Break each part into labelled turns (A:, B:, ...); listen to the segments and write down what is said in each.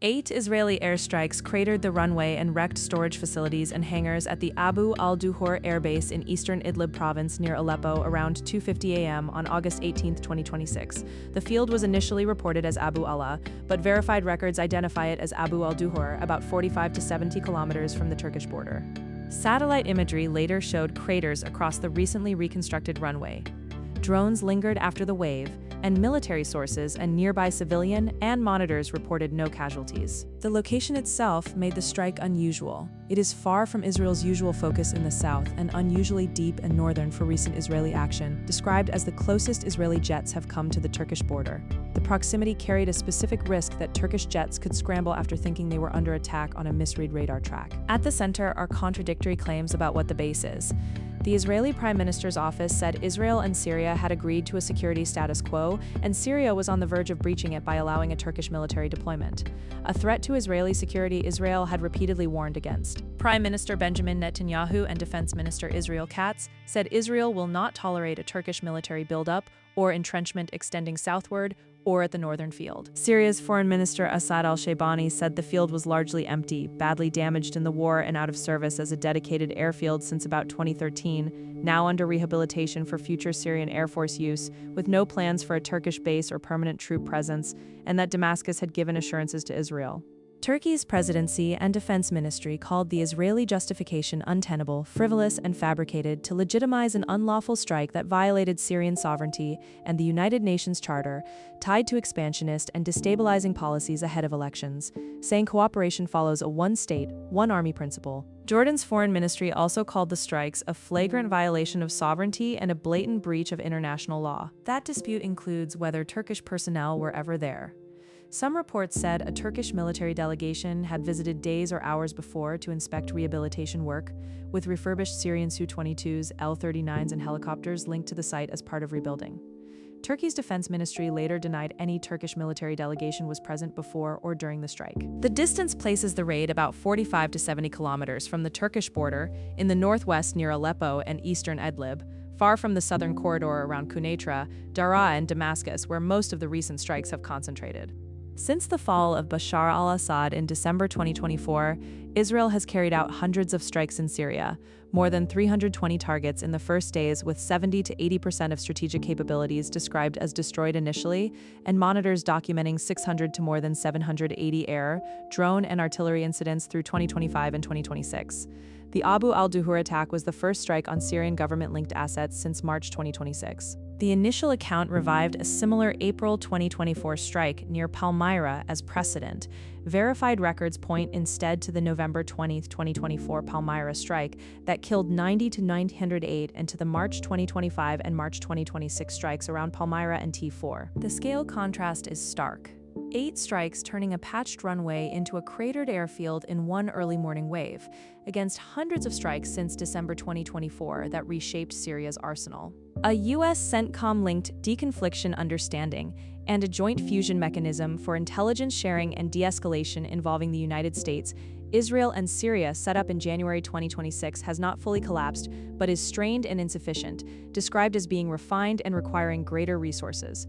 A: 8 Israeli airstrikes cratered the runway and wrecked storage facilities and hangars at the Abu al-Duhur airbase in eastern Idlib province near Aleppo around 2:50 a.m. on August 18, 2026. The field was initially reported as Abu Allah, but verified records identify it as Abu al-Duhur, about 45 to 70 kilometers from the Turkish border. Satellite imagery later showed craters across the recently reconstructed runway. Drones lingered after the wave, and military sources and nearby civilian and monitors reported no casualties. The location itself made the strike unusual. It is far from Israel's usual focus in the south and unusually deep and northern for recent Israeli action, described as the closest Israeli jets have come to the Turkish border. The proximity carried a specific risk that Turkish jets could scramble after thinking they were under attack on a misread radar track. At the center are contradictory claims about what the base is. The Israeli Prime Minister's office said Israel and Syria had agreed to a security status quo, and Syria was on the verge of breaching it by allowing a Turkish military deployment. A threat to Israeli security Israel had repeatedly warned against. Prime Minister Benjamin Netanyahu and Defense Minister Israel Katz said Israel will not tolerate a Turkish military buildup or entrenchment extending southward or at the northern field. Syria's Foreign Minister Asaad al-Shaibani said the field was largely empty, badly damaged in the war and out of service as a dedicated airfield since about 2013, now under rehabilitation for future Syrian Air Force use, with no plans for a Turkish base or permanent troop presence, and that Damascus had given assurances to Israel. Turkey's presidency and defense ministry called the Israeli justification untenable, frivolous, and fabricated to legitimize an unlawful strike that violated Syrian sovereignty and the United Nations Charter, tied to expansionist and destabilizing policies ahead of elections, saying cooperation follows a one-state, one-army principle. Jordan's foreign ministry also called the strikes a flagrant violation of sovereignty and a blatant breach of international law. That dispute includes whether Turkish personnel were ever there. Some reports said a Turkish military delegation had visited days or hours before to inspect rehabilitation work, with refurbished Syrian Su-22s, L-39s, and helicopters linked to the site as part of rebuilding. Turkey's defense ministry later denied any Turkish military delegation was present before or during the strike. The distance places the raid about 45 to 70 kilometers from the Turkish border, in the northwest near Aleppo and eastern Idlib, far from the southern corridor around Quneitra, Daraa, and Damascus, where most of the recent strikes have concentrated. Since the fall of Bashar al-Assad in December 2024, Israel has carried out hundreds of strikes in Syria, more than 320 targets in the first days, with 70 to 80% of strategic capabilities described as destroyed initially, and monitors documenting 600 to more than 780 air, drone, and artillery incidents through 2025 and 2026. The Abu al-Duhur attack was the first strike on Syrian government-linked assets since March 2026. The initial account revived a similar April 2024 strike near Palmyra as precedent. Verified records point instead to the November 20, 2024 Palmyra strike that killed 90 to 908 and to the March 2025 and March 2026 strikes around Palmyra and T4. The scale contrast is stark. 8 strikes turning a patched runway into a cratered airfield in one early morning wave, against hundreds of strikes since December 2024 that reshaped Syria's arsenal. A U.S. CENTCOM-linked deconfliction understanding and a joint fusion mechanism for intelligence sharing and de-escalation involving the United States, Israel, and Syria set up in January 2026 has not fully collapsed, but is strained and insufficient, described as being refined and requiring greater resources.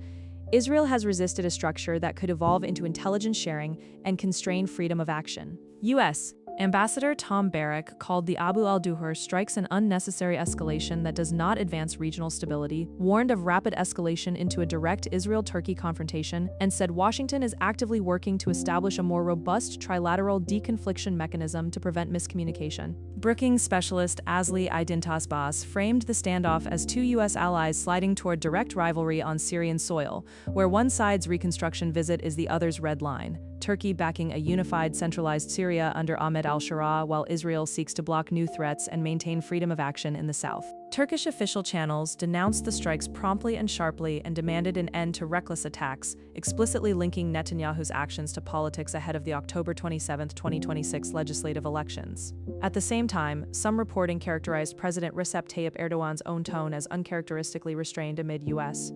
A: Israel has resisted a structure that could evolve into intelligence sharing and constrain freedom of action. U.S. Ambassador Tom Barrack called the Abu al-Duhur strikes an unnecessary escalation that does not advance regional stability, warned of rapid escalation into a direct Israel-Turkey confrontation, and said Washington is actively working to establish a more robust trilateral deconfliction mechanism to prevent miscommunication. Brookings specialist Azli Idintasbas framed the standoff as two U.S. allies sliding toward direct rivalry on Syrian soil, where one side's reconstruction visit is the other's red line. Turkey backing a unified, centralized Syria under Ahmed al-Sharaa, while Israel seeks to block new threats and maintain freedom of action in the south. Turkish official channels denounced the strikes promptly and sharply and demanded an end to reckless attacks, explicitly linking Netanyahu's actions to politics ahead of the October 27, 2026 legislative elections. At the same time, some reporting characterized President Recep Tayyip Erdogan's own tone as uncharacteristically restrained amid U.S.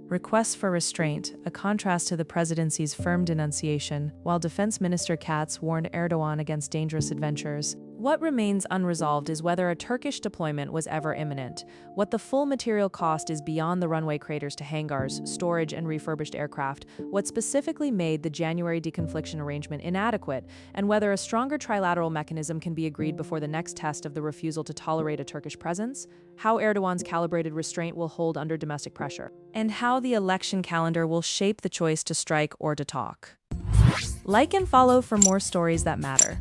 A: requests for restraint, a contrast to the presidency's firm denunciation, while Defense Minister Katz warned Erdogan against dangerous adventures. What remains unresolved is whether a Turkish deployment was ever imminent, what the full material cost is beyond the runway craters to hangars, storage, and refurbished aircraft, what specifically made the January deconfliction arrangement inadequate, and whether a stronger trilateral mechanism can be agreed before the next test of the refusal to tolerate a Turkish presence, how Erdogan's calibrated restraint will hold under domestic pressure, and how the election calendar will shape the choice to strike or to talk. Like and follow for more stories that matter.